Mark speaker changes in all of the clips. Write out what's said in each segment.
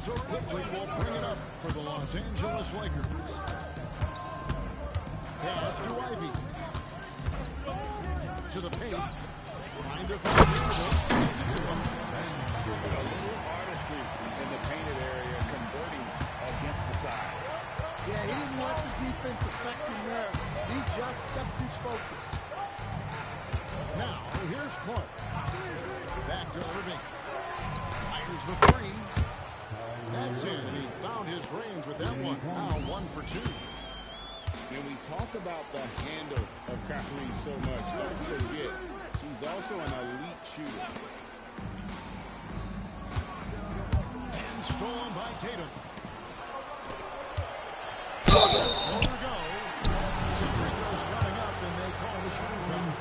Speaker 1: so quickly will bring it up for the Los Angeles Lakers. Pass to Ivy. To the paint. Trying to find Vanderbilt.
Speaker 2: A little artistry in the painted area, converting against the side.
Speaker 3: Yeah, he didn't let the defense affect him there. He just kept his focus.
Speaker 1: Now, here's Clark. Back to Irving. Fires the three. That's in, and he found his range with that one. Now 1 for 2.
Speaker 2: And we talk about the handle of Kyrie so much. Don't forget, he's also an elite shooter.
Speaker 1: And stolen by Tatum. Over to go. Two free throws coming up, and they call the shooting foul.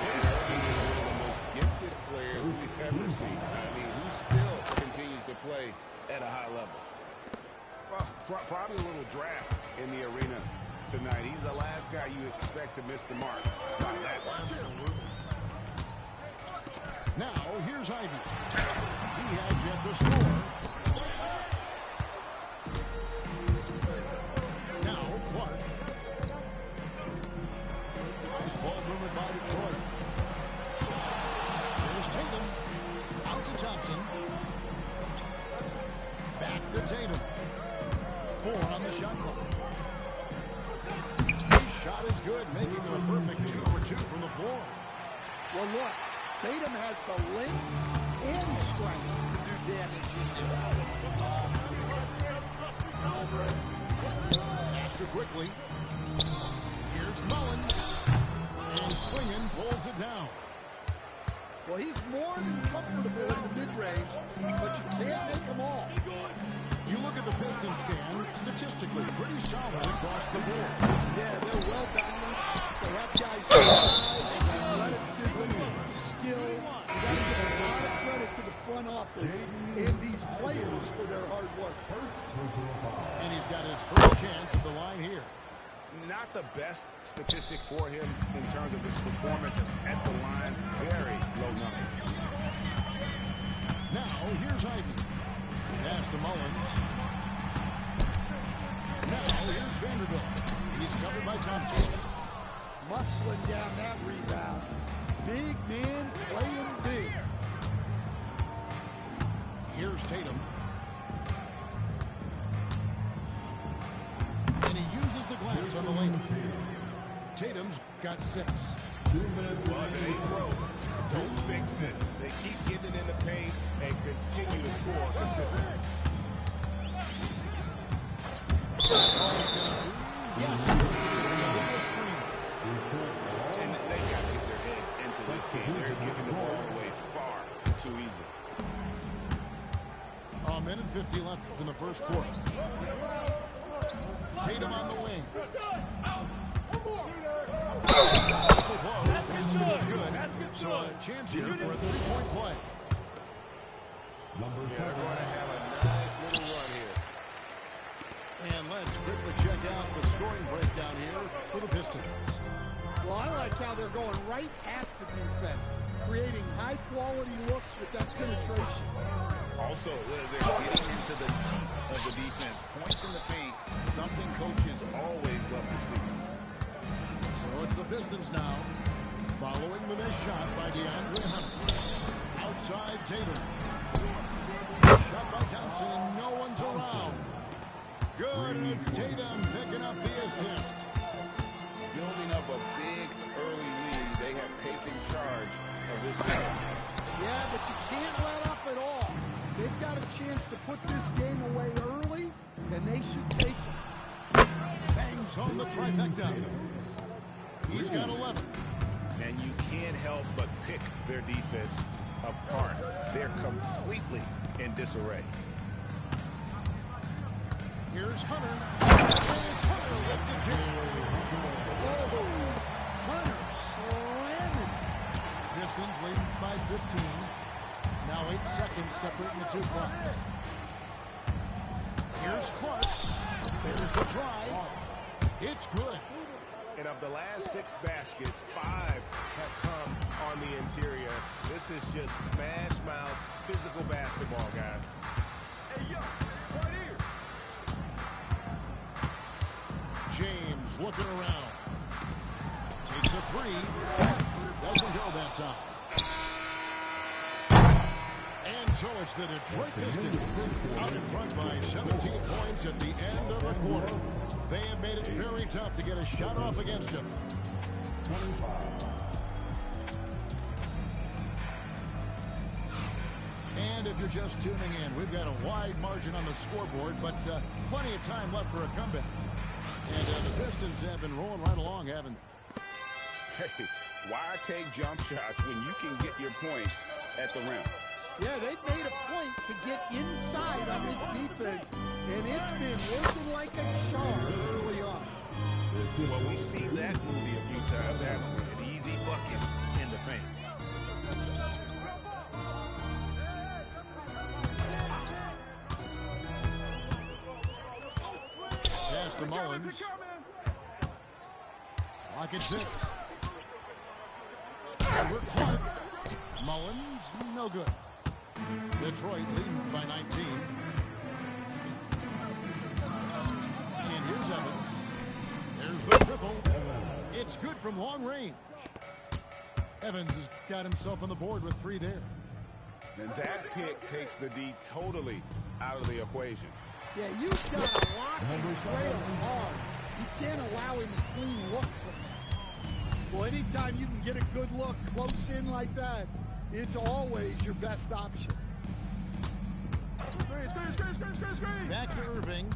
Speaker 2: He's one of the most gifted players we've ever seen. I mean, who still continues to play at a high level. Well, probably a little draft in the arena tonight. He's the last guy you expect to miss the mark. Not that one.
Speaker 1: Absolutely. Now, here's Ivy. He has yet to score. Now, Clark. Nice ball movement by Detroit. Here's Tatum. Out to Thompson. Back to Tatum. 4 on the shot clock. His shot is good, making it a perfect 2 for 2 from the floor.
Speaker 3: Well, look, Tatum has the length and strength to do damage in there.
Speaker 1: Faster quickly. Here's Mullins. And Klingon pulls it down.
Speaker 3: Well, he's more than comfortable in the mid-range, but you can't make them all.
Speaker 1: You look at the Pistons stand, statistically pretty solid across the board.
Speaker 3: Yeah, they're well balanced. They have guys size, athleticism, skill. You got to give a lot of credit to the front office and these players for their hard work.
Speaker 1: And he's got his first chance at the line here.
Speaker 2: Not the best statistic for him in terms of his performance at the line. Very low numbers.
Speaker 1: Now, here's Ivy. Pass to Mullins. Now, here's Vanderbilt. He's covered by Thompson.
Speaker 3: Muscling down that rebound. Big man playing big.
Speaker 1: Here's Tatum. And he uses the glass on the lane. Tatum's got 6.
Speaker 2: Well, if they throw, don't fix it. They keep getting in the paint and continue to score consistently.
Speaker 1: Yes.
Speaker 2: And they got to get their heads into this game. They're giving the ball away far too easy.
Speaker 1: A minute 50 left in the first quarter. Tatum on the wing. So close. Is good. So a chance here for a 3-point play.
Speaker 2: Yeah, they're going to have a nice little run here.
Speaker 1: And let's quickly check out the scoring breakdown here for the Pistons.
Speaker 3: Well, I like how they're going right at the defense, creating high-quality looks with that penetration.
Speaker 2: Also, they're getting into the teeth of the defense. Points in the paint, something coaches always love to see.
Speaker 1: So it's the Pistons now, following the missed shot by DeAndre Hunter. Outside Tatum. Shot by Thompson, no one's around. Good, and it's Tatum picking up the assist.
Speaker 2: Building up a big early lead, they have taken charge of this game.
Speaker 3: Yeah, but you can't let up at all. They've got a chance to put this game away early, and they should take it.
Speaker 1: Bangs home the trifecta. He's got 11.
Speaker 2: And you can't help but pick their defense apart. They're completely in disarray.
Speaker 1: Here's Hunter. And it's Hunter lifted here.
Speaker 3: Oh, Hunter slamming.
Speaker 1: Pistons leading by 15. Now 8 seconds separating the two clocks. Here's Clark. There's the drive. It's good.
Speaker 2: And of the last 6 baskets, 5 have come on the interior. This is just smash mouth physical basketball, guys.
Speaker 1: James looking around. Takes a three. Doesn't go that time. And so it's the Detroit Pistons out in front by 17 points at the end of the quarter. They have made it very tough to get a shot off against them. And if you're just tuning in, we've got a wide margin on the scoreboard, but plenty of time left for a comeback. And the Pistons have been rolling right along, haven't they?
Speaker 2: Hey, why take jump shots when you can get your points at the rim?
Speaker 3: Yeah, they've made a point to get inside on this defense, and it's been working like a charm early on.
Speaker 2: Well, we've seen that movie a few times, haven't we? An easy bucket in the paint.
Speaker 1: Pass to Mullins. Clock at 6. Over Clark. Mullins, no good. Detroit leading by 19. And here's Evans. There's the triple. It's good from long range. Evans has got himself on the board with 3 there.
Speaker 2: And that pick takes the D totally out of the equation.
Speaker 3: Yeah, you've got to lock and trail hard. You can't allow him a clean look from that. Well, anytime you can get a good look close in like that, it's always your best option.
Speaker 1: Back to Irving.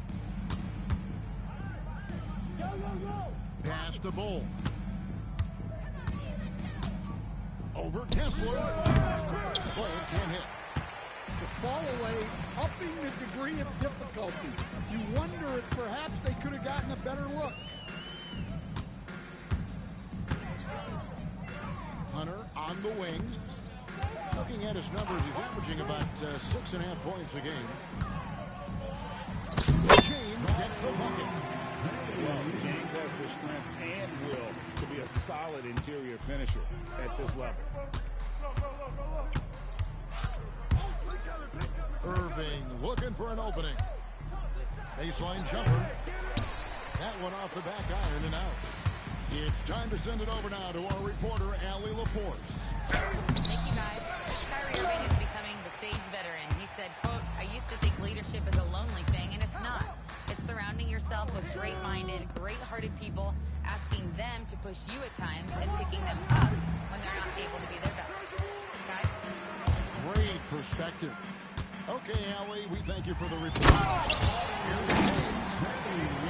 Speaker 1: Pass to Bull. Over Kessler. Bull can't hit.
Speaker 3: The fall away, upping the degree of difficulty. You wonder if perhaps they could have gotten a better look.
Speaker 1: Hunter on the wing. Looking at his numbers, he's averaging about 6.5 points a game. James gets the bucket.
Speaker 2: Well, James has the strength and will to be a solid interior finisher at this level.
Speaker 1: Irving looking for an opening. Baseline jumper. That one off the back iron and out. It's time to send it over now to our reporter, Allie Laporte.
Speaker 4: Thank you, guys. Kyrie Irving is becoming the sage veteran. He said, quote, "I used to think leadership is a lonely thing, and it's not. It's surrounding yourself with great-minded, great-hearted people, asking them to push you at times, and picking them up when they're not able to be their best." Guys?
Speaker 1: Great perspective. Okay, Allie, we thank you for the report. Here's James.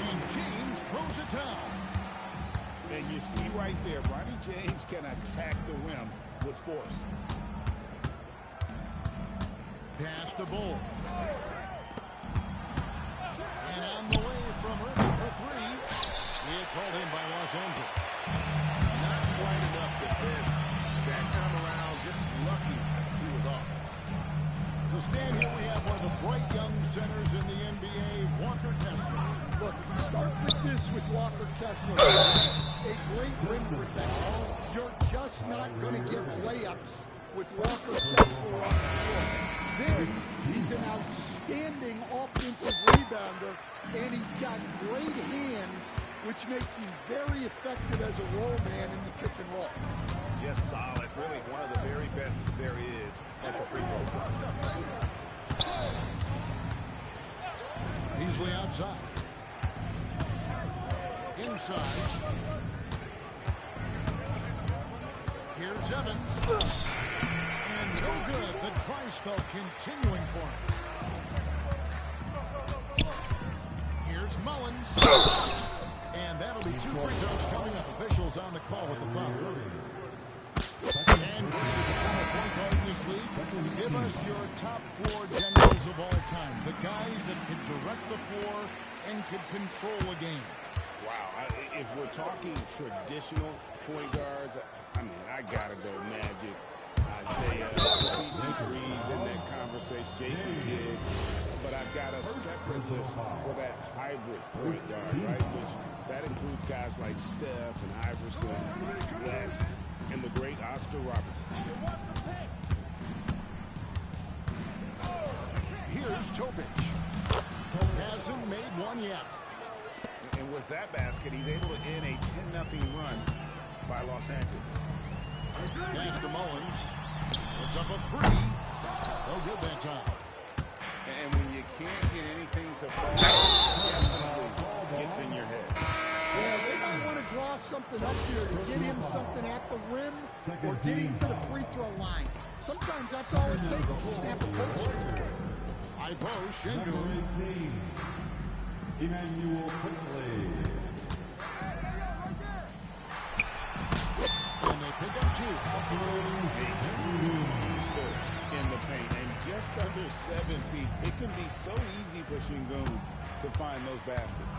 Speaker 1: And James throws it down.
Speaker 2: And you see right there, Ronnie James can attack the rim with force.
Speaker 1: Pass to Bull. And on the way from Irving for 3. It's hauled in by Los Angeles.
Speaker 2: Not quite enough defense. That time around, just lucky he was off.
Speaker 1: To stand here, we have one of the bright young centers in the NBA, Walker Kessler.
Speaker 3: Look, start with this with Walker Kessler. A great rim protector. You're just not going to get layups with Walker Kessler on the floor. Then he's an outstanding offensive rebounder, and he's got great hands, which makes him very effective as a roll man in the pick and roll.
Speaker 2: Just solid. Really one of the very best there is at the free throw line.
Speaker 1: Beasley outside. Inside. Here's Evans. And no good. The dry spell continuing for him. Here's Mullins. And that'll be 2 free throws coming up. Officials on the call with the foul. And the final point guard in this league. Give us your top 4 generals of all time. The guys that can direct the floor and can control a game.
Speaker 2: Wow. If we're talking traditional point guards, I mean, I got to go Magic, Isaiah, threes in that conversation, Jason Kidd. But I've got a separate list for that hybrid point guard, right? Which that includes guys like Steph and Iverson, West, and the great Oscar Robertson.
Speaker 1: Here's Topic. hasn't made one yet.
Speaker 2: And with that basket, he's able to end a 10-0 run by Los Angeles.
Speaker 1: Pass to Mullins. Puts up a three. No good that time.
Speaker 2: And when you can't get anything to fall, it definitely gets in your head.
Speaker 3: Yeah, they might want to draw something up here to get him something at the rim or get him to the free throw line. Sometimes that's all it takes to snap a coach.
Speaker 1: High post, Şengün.
Speaker 5: Emmanuel quickly.
Speaker 1: And they pick up two.
Speaker 2: Stood in the paint and just under 7 feet. It can be so easy for Şengün to find those baskets.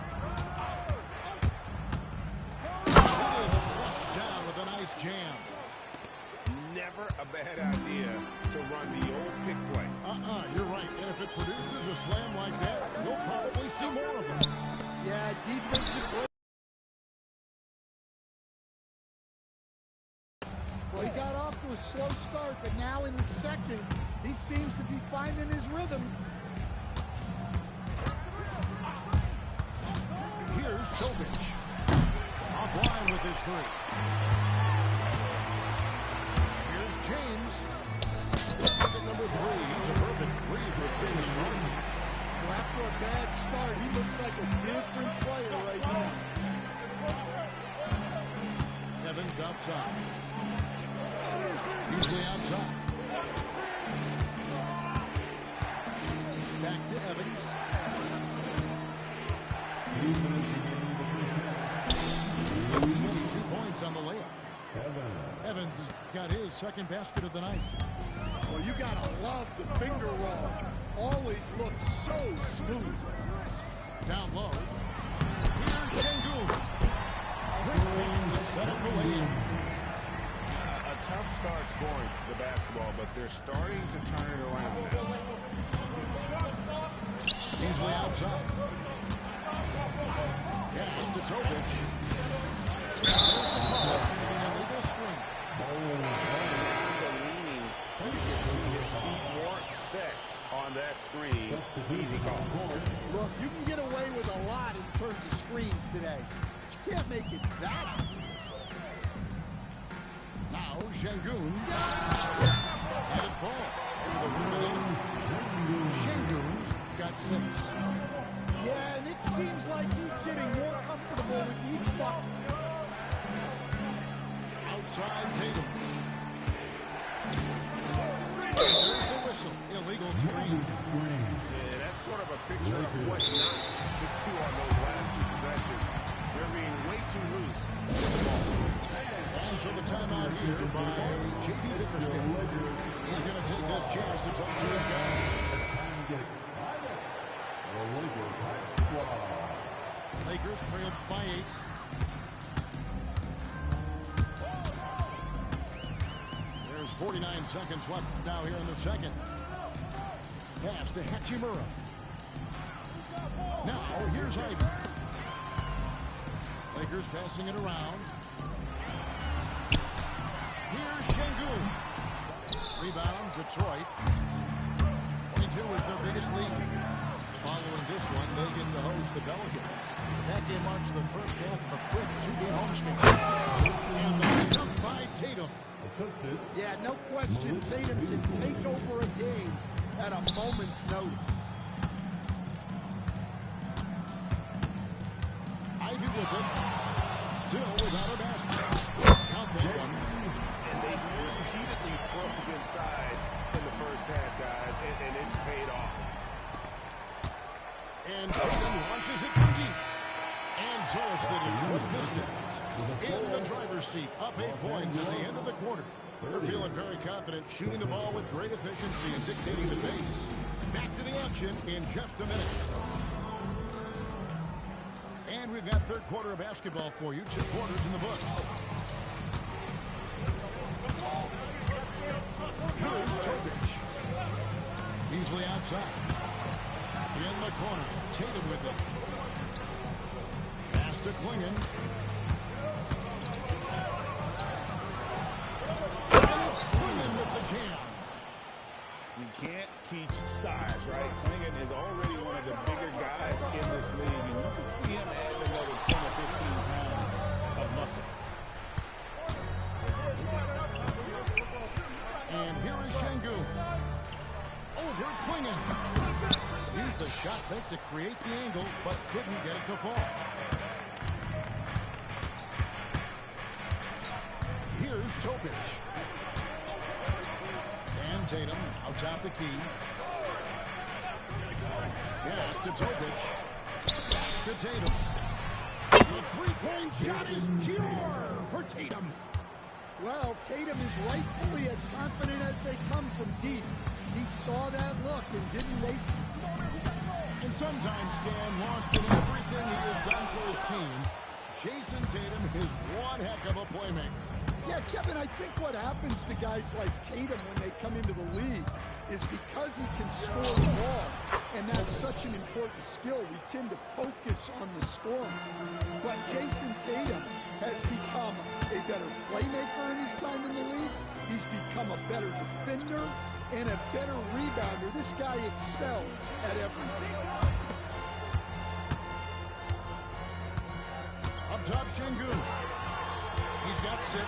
Speaker 1: Flushed down with a nice jam.
Speaker 2: Never a bad idea to run the old pick play.
Speaker 1: You're right. And if it produces a slam like that, you'll probably see more of them.
Speaker 3: Yeah, defensive play. Well, he got off to a slow start, but now in the second, he seems to be finding his rhythm.
Speaker 1: Here's Tobic. Offline with his three. Here's James. Bucket number 3. He's a perfect 3 for finish run.
Speaker 3: Well, after a bad start, he looks like a different player right now.
Speaker 1: Evans outside. Usually outside. Back to Evans. Easy 2 points on the layup. Evans has got his second basket of the night.
Speaker 3: Well, you gotta love the finger roll. Always looks so smooth.
Speaker 1: Down low. Here's Şengün. Quick pass to set up the lane.
Speaker 2: A tough start scoring the basketball, but they're starting to turn it around.
Speaker 1: Easily outside. Pass to Tobic. There's the call. It's going to be an illegal screen.
Speaker 2: The leaning, you can see his feet weren't set on that screen. Easy call.
Speaker 3: Look, you can get away with a lot in terms of screens today. But you can't make it that obvious.
Speaker 1: Now Şengün. And it falls. Over the rim. Şengün's got 6.
Speaker 3: Yeah, and it seems like he's getting more comfortable with each bucket.
Speaker 1: Outside Tatum. There's the whistle. Illegal screen.
Speaker 2: Yeah, that's sort of a picture of what not to do on those last 2 possessions. They're being way too loose with the ball.
Speaker 1: And so the timeout here by J.D. Dickerson. He's going to take this chance to talk to his guys. Lakers trail by 8. There's 49 seconds left now here in the second. Pass to Hachimura. Now here's Ivy. Lakers passing it around. Here's Şengün. Rebound, Detroit. 22 is their biggest lead. Following this one, they get to host the Pelicans. That game marks the first half of a quick 2-game homestand. And the jump by Tatum.
Speaker 3: Yeah, no question, Tatum can take over a game at a moment's notice.
Speaker 1: Ivy with it. Still without a basket. Count that one.
Speaker 2: And they repeatedly froze inside in the first half, guys, and it's paid off.
Speaker 1: And Tatum launches it from deep. And so it's the Detroit Pistons in the driver's seat, up 8 points at the end of the quarter. They're feeling very confident, shooting the ball with great efficiency and dictating the pace. Back to the action in just a minute. And we've got third quarter of basketball for you, 2 quarters in the books. Here's Tobic. Beasley outside. In the corner, Tatum with it. Pass to Klingon. Klingon with the jam.
Speaker 2: You can't teach size, right? Klingon is already one of the bigger guys in this
Speaker 1: the shot pick to create the angle, but couldn't get it to fall. Here's Topic. And Tatum out top the key. Pass to Topic. Back to Tatum. The three-point shot is pure for Tatum.
Speaker 3: Well, Tatum is rightfully as confident as they come from deep. He saw that look and didn't waste it.
Speaker 1: And sometimes, Stan, lost in everything he has done for his team, Jason Tatum is one heck of a playmaker.
Speaker 3: Yeah, Kevin, I think what happens to guys like Tatum when they come into the league is because he can score the ball, and that's such an important skill, we tend to focus on the scoring. But Jason Tatum has become a better playmaker in his time in the league. He's become a better defender and a better rebounder. This guy excels at everything.
Speaker 1: Up top, Şengün. He's got 6.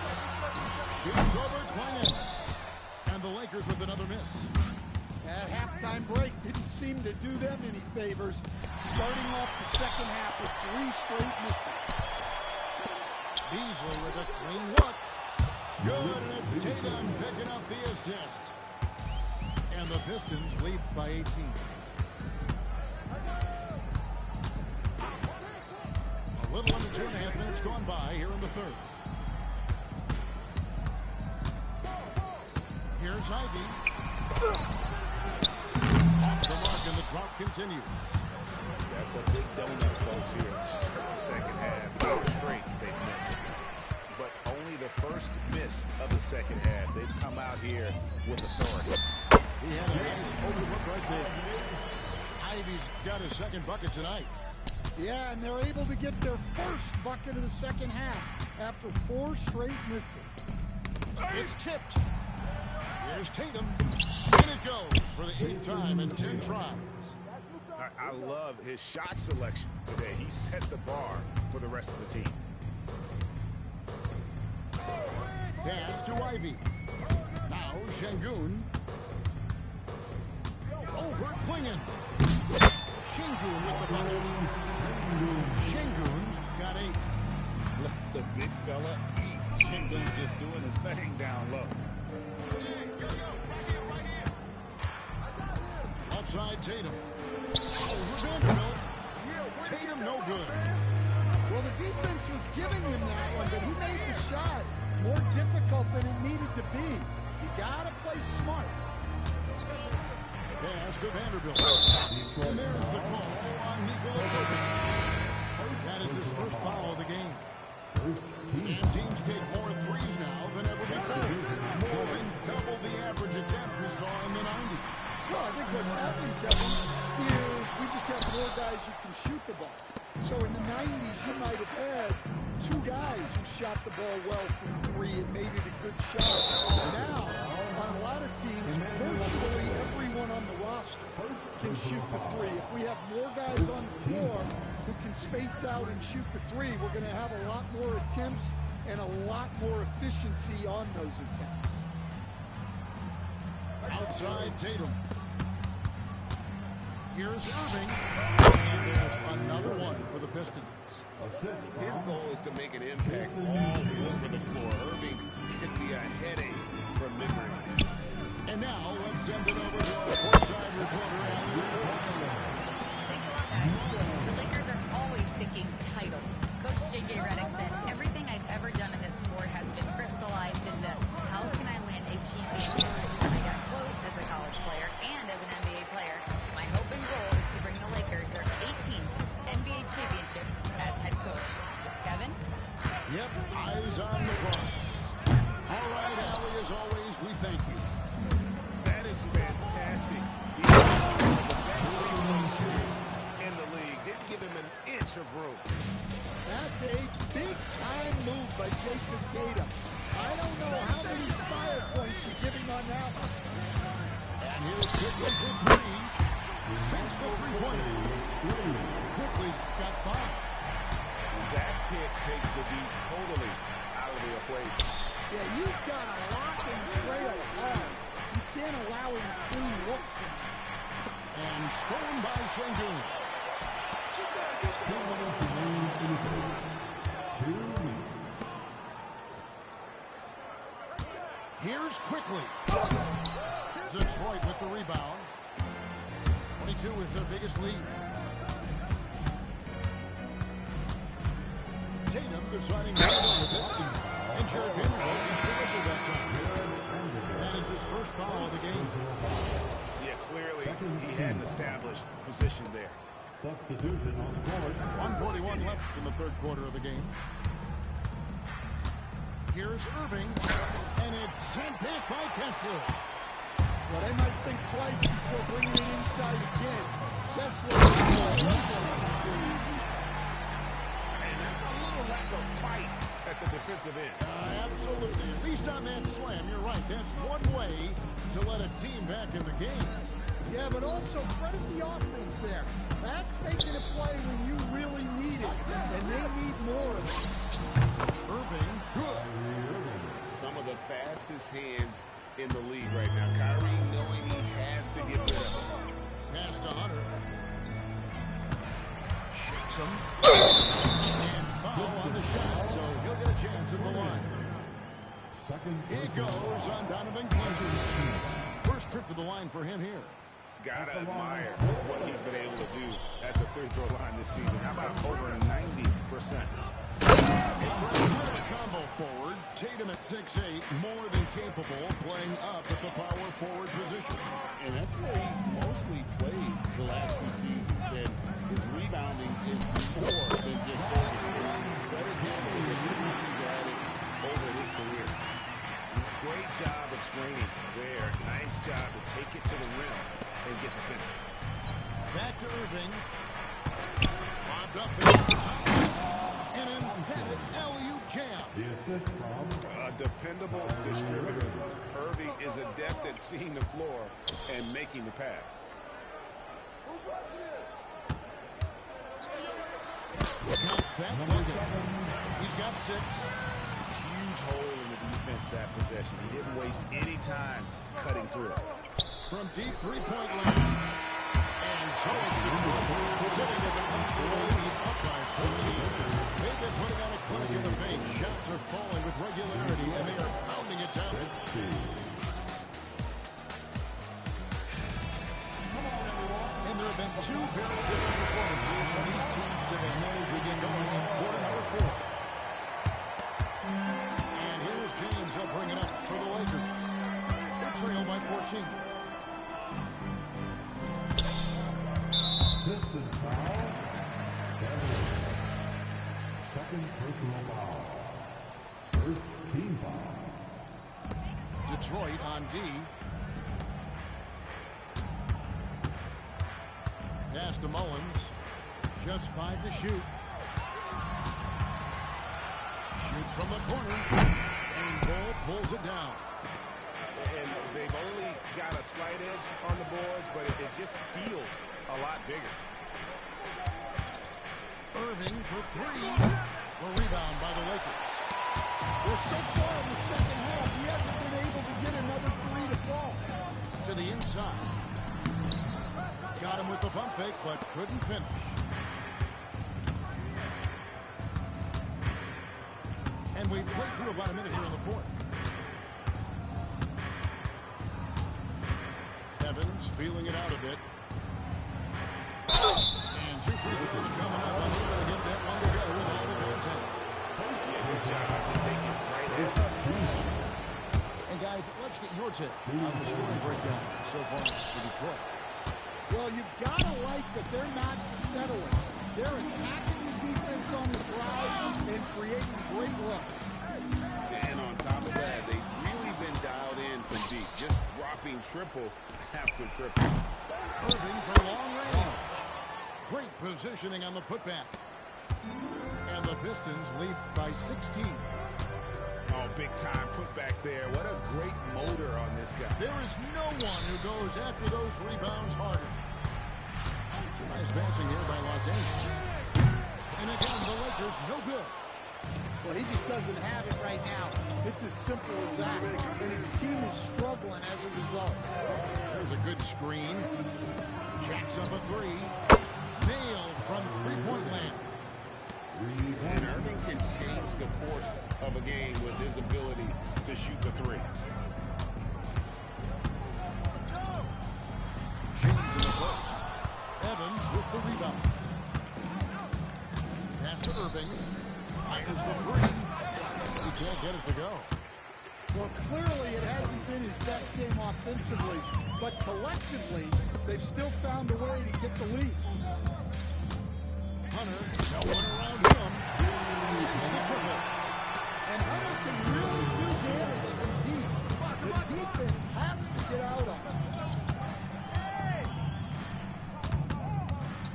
Speaker 1: Shoots over Klingon. And the Lakers with another miss.
Speaker 3: That halftime break didn't seem to do them any favors. Starting off the second half with 3 straight misses.
Speaker 1: Beasley with a clean look. Good, and it's Tatum picking up the assist. And the Pistons lead by 18. A little under 2.5 minutes gone by here in the third. Here's Ivy. Off the mark, and the drought continues.
Speaker 2: That's a big donut, folks, here. The second half, 4 straight they've missed. But only the first miss of the second half. They've come out here with authority.
Speaker 1: He had a nice open look right there. Ivy's got his second bucket tonight.
Speaker 3: Yeah, and they're able to get their first bucket of the second half after 4 straight misses.
Speaker 1: It's tipped. Here's Tatum. And it goes for the 8th time in 10 tries.
Speaker 2: I love his shot selection today. He set the bar for the rest of the team.
Speaker 1: Pass to Ivy. Now Şengün. Over Klingon. Şengün with the bucket. Şengün's got 8.
Speaker 2: Let the big fella eat. Şengün's just doing his thing down low.
Speaker 1: Offside Tatum. Over Vanderbilt. Tatum no good.
Speaker 3: Well, the defense was giving him that one, but he made the shot more difficult than it needed to be. You gotta play smart.
Speaker 1: Pass to Vanderbilt. And there's the call on Nikola Jokic. That is his first foul of the game. And teams take more threes now than ever before. More than double the average attempts we saw in the 90s.
Speaker 3: Well, I think what's happened, Kevin, is we just have more guys who can shoot the ball. So in the 90s, you might have had 2 guys who shot the ball well from 3 and made it a good shot. Now, on a lot of teams, virtually everyone on the roster can shoot the 3. If we have more guys on the floor who can space out and shoot the 3, we're going to have a lot more attempts and a lot more efficiency on those attempts.
Speaker 1: Outside Tatum. Here's Irving. And there's another one for the Pistons.
Speaker 2: His goal is to make an impact all over the floor. Irving can be a headache from mid-range.
Speaker 1: And now let's send it over to our courtside reporter, Alan.
Speaker 4: Thanks a lot, guys. The Lakers are always thinking title. Coach J.J. Redick said, everything I've ever done in this sport has been crystallized into how can I win a championship. I got close as a college player and as an NBA player. My hope and goal is to bring the Lakers their 18th NBA championship as head coach. Kevin?
Speaker 1: Yep, eyes on the prize. All right, Allie, as always, we thank you.
Speaker 2: That is fantastic. He was one of the best three-point shooters in the league. Didn't give him an inch of room.
Speaker 3: That's a big-time move by Jason Tatum. I don't know how many style points you're giving on that one.
Speaker 1: And here's Quickly for 3. Sinks the three-pointer. Quickly's got 5.
Speaker 2: That kick takes the beat totally out of the equation.
Speaker 3: Yeah, you've got to lock and trail hard. You can't allow him to clean look from that.
Speaker 1: And stolen by Shangoon. Here's quickly. Detroit with the rebound. 22 is their biggest lead. Tatum deciding to go with it. And Jared Vanderbilt is delivered that time. That is his first foul of the game.
Speaker 2: Yeah, clearly he had an established position there.
Speaker 5: Substitution on the board.
Speaker 1: 1:41 left in the third quarter of the game. Here's Irving, and it's sent back by Kessler.
Speaker 3: Well, they might think twice before bringing it inside again. Kessler.
Speaker 2: And that's a little lack of fight at the defensive end.
Speaker 1: Absolutely. At least on that slam, you're right. That's one way to let a team back in the game.
Speaker 3: Yeah, but also credit the offense there. That's making a play when you really need it, and they need more of it.
Speaker 1: Irving, good.
Speaker 2: Some of the fastest hands in the league right now. Kyrie knowing he has to get rid of them.
Speaker 1: Pass to Hunter. Shakes him. And foul on the shot, so he'll get a chance at the line. It goes on Donovan Clinton. First trip to the line for him here.
Speaker 2: Gotta admire what he's been able to do at the free throw line this season. How about over 90%?
Speaker 1: A combo forward. Tatum at 6'8", more than capable, playing up at the power forward position.
Speaker 2: And that's where he's mostly played the last few seasons. And his rebounding is more than just serviceable. Credit him for the series he's added over his career. Great job of screening there. Nice job to take it to the rim and get the finish.
Speaker 1: Back to Irving. Lobbed up against the top. An emphatic alley-oop jam.
Speaker 5: The assist from
Speaker 2: A dependable distributor. Irving is adept at seeing the floor and making the pass.
Speaker 3: Who's watching it?
Speaker 1: Got that bucket. He's got 6.
Speaker 2: Huge hole in the defense that possession. He didn't waste any time cutting through it.
Speaker 1: From deep three-point line. And so it's Detroit sitting at the top of the lead, up by 14. They've been putting on a clinic in the paint. Shots are falling with regularity, and they are pounding it down. And there have been 2 very different performances from these teams today. As we get going in quarter number 4. And here's James. He'll bring it up for the Lakers. They trail by 14.
Speaker 5: Pistons foul. Second personal foul. First team foul.
Speaker 1: Detroit on D. Pass to Mullins. Just 5 to shoot. Shoots from the corner. And Ball pulls it down.
Speaker 2: And they've only got a slight edge on the boards, but it just feels a lot bigger.
Speaker 1: Irving for 3. The rebound by the Lakers.
Speaker 3: Well, so far in the second half, he hasn't been able to get another 3 to fall.
Speaker 1: To the inside. Got him with the pump fake, but couldn't finish. And we've played through about a minute here in the fourth. Evans feeling it out a bit. And 2 free throws coming up. Unable to get that one to go with all the contact.
Speaker 2: Yeah, good job to take it right at.
Speaker 1: And guys, let's get your take on the scoring breakdown so far for Detroit.
Speaker 3: Well, you've got to like that they're not settling. They're attacking the defense on the drive and creating great looks.
Speaker 2: And on top of that, they've really been dialed in from deep, just dropping triple after triple.
Speaker 1: Irving for long range. Great positioning on the putback. And the Pistons lead by 16.
Speaker 2: Oh, big time putback there. What a great motor on this guy.
Speaker 1: There is no one who goes after those rebounds harder. Nice passing here by Los Angeles. And again, the Lakers no good.
Speaker 3: Well, he just doesn't have it right now. It's as simple as that. And his team is struggling as a result.
Speaker 1: There's a good screen. Jacks up a three. Nailed from three-point land.
Speaker 2: And Irving can change the course of a game with his ability to shoot the three.
Speaker 1: James in the post. Evans with the rebound. Pass to Irving. Fires the three. He can't get it to go.
Speaker 3: Well, clearly it hasn't been his best game offensively, but collectively, they've still found a way to get the lead.
Speaker 1: Hunter, no one around him. Sinks the triple.
Speaker 3: And Hunter can really do damage from deep. The defense has to get out on him.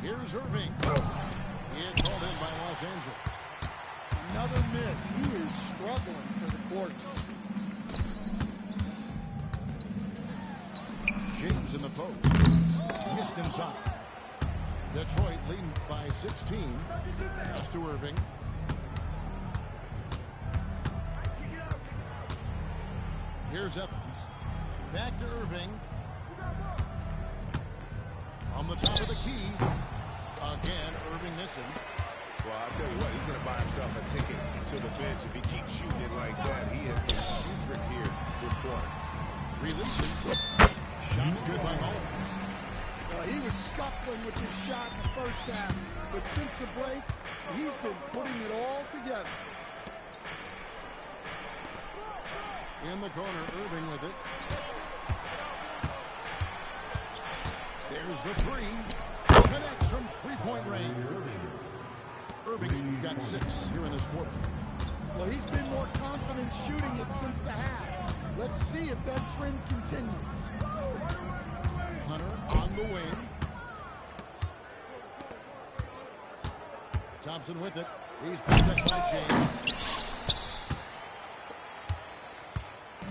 Speaker 1: Here's Irving. He is called in by Los Angeles.
Speaker 3: Another miss. He is struggling for the court.
Speaker 1: James in the post. Missed inside. Detroit leading by 16. Pass to Irving. Here's Evans. Back to Irving. From the top of the key. Again, Irving missing.
Speaker 2: Well, I'll tell you what, he's going to buy himself a ticket to the bench if he keeps shooting it like that. He has been putrid here this quarter.
Speaker 1: Releases. Shots good by Mullins.
Speaker 3: He was scuffling with his shot in the first half, but since the break, he's been putting it all together.
Speaker 1: In the corner, Irving with it. There's the three. Connects from three-point range. Irving's got 6 here in this quarter.
Speaker 3: Well, he's been more confident shooting it since the half. Let's see if that trend continues.
Speaker 1: Hunter on the wing. Thompson with it. He's picked up by James.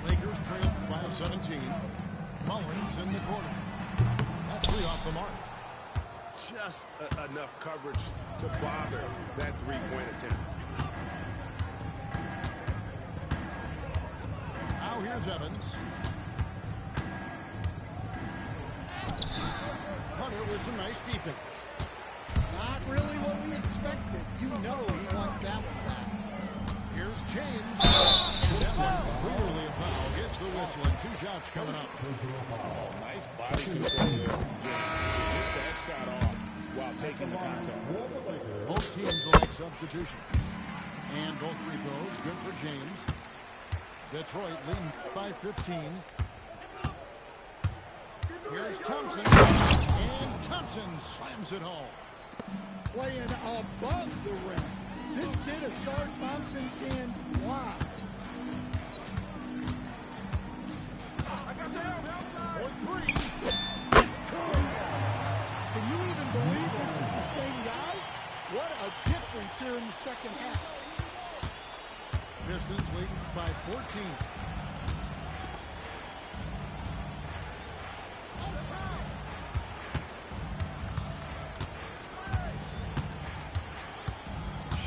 Speaker 1: Lakers trail by 17. Mullins in the corner. That's 3 off the mark.
Speaker 2: Just enough coverage to bother that three-point attempt.
Speaker 1: Now here's Evans. Hunter with some nice defense.
Speaker 3: Not really what we expected. You know he wants that one back.
Speaker 1: Here's James. That one clearly a foul. Gets the whistle and 2 shots coming up.
Speaker 2: Oh, nice body control there from James. Get that shot off while taking the contact.
Speaker 1: Both teams will make substitutions. And both free throws good for James. Detroit leading by 15. Here's Thompson. And Thompson slams it home.
Speaker 3: Playing above the rim. This kid, Asar Thompson, can fly.
Speaker 1: For 3.
Speaker 3: Can you even believe this is the same guy? What a difference here in the second half.
Speaker 1: Pistons leading by 14.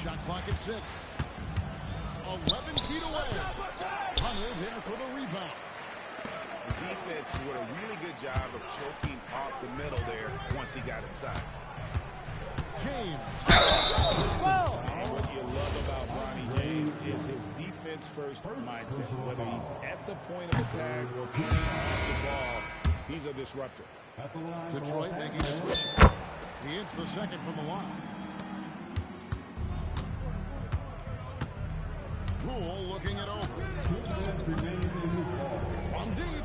Speaker 1: Shot clock at 6. 11 feet away. Hunter there for the rebound.
Speaker 2: The defense did a really good job of choking off the middle there once he got inside.
Speaker 1: James.
Speaker 2: And what you love about Bronny James is his defense-first mindset. Whether he's at the point of attack or playing off the ball, he's a disruptor.
Speaker 1: Detroit making a switch. He hits the second from the line. Poole looking it over. From deep.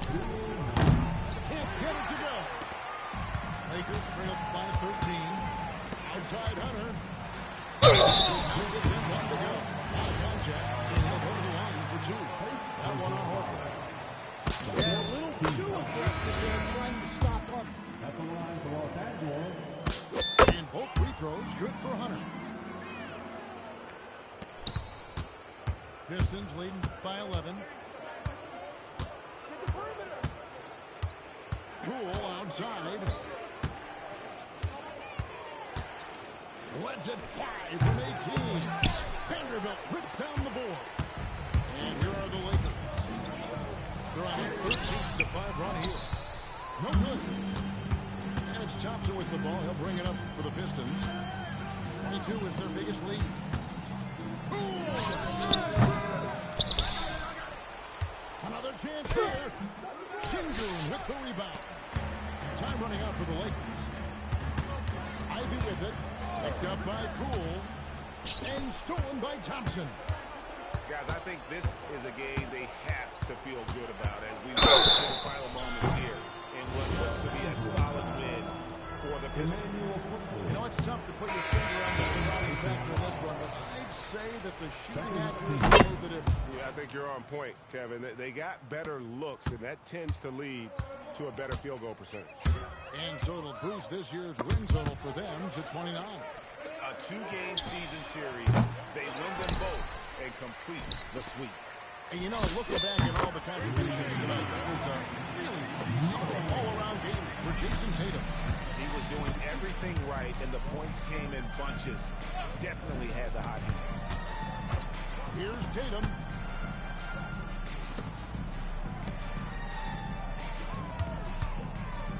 Speaker 1: Can't get it to go. Lakers trail by 13. Outside Hunter. With him, 1 to go. Out of contact. And he'll go to the line for 2. That one on Horford.
Speaker 3: Yeah, a little too aggressive there trying to stop Hunter.
Speaker 5: At the line for Los Angeles.
Speaker 1: And both free throws good for Hunter. Pistons leading by 11.
Speaker 3: Get the perimeter.
Speaker 1: Poole outside. Lets it fly from 18. Vanderbilt rips down the board. And here are the Lakers. They're on a 13-5 run here. No good. And it's Thompson with the ball. He'll bring it up for the Pistons. 22 is their biggest lead. Another chance here. Kingoon with the rebound. Time running out for the Lakers. Ivy with it. Picked up by Poole. And stolen by Thompson.
Speaker 2: Guys, I think this is a game they have to feel good about as we move to the final moments here in what looks to be a solid win for the Pistons.
Speaker 1: You know, it's tough to put your finger on the deciding factor in this one, but I'd say that the shooting accuracy made the difference.
Speaker 2: Yeah, I think you're on point, Kevin. They got better looks, and that tends to lead to a better field goal percentage.
Speaker 1: And so it'll boost this year's win total for them to 29.
Speaker 2: A 2-game season series, they win them both and complete the sweep.
Speaker 1: And you know, looking back at all the contributions tonight, it was a really phenomenal all-around game for Jason Tatum.
Speaker 2: He was doing everything right, and the points came in bunches. Definitely had the hot hand.
Speaker 1: Here's Tatum.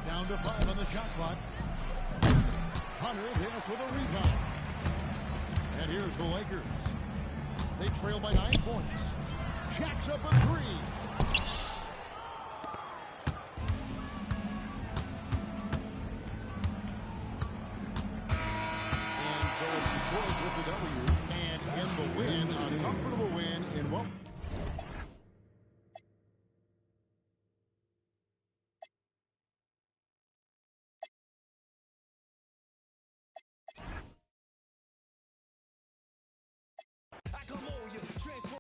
Speaker 1: Down to 5 on the shot clock. Hunter there for the rebound. And here's the Lakers. They trail by 9 points. Shaq's up a 3. And so it's Detroit with the W. And in the win on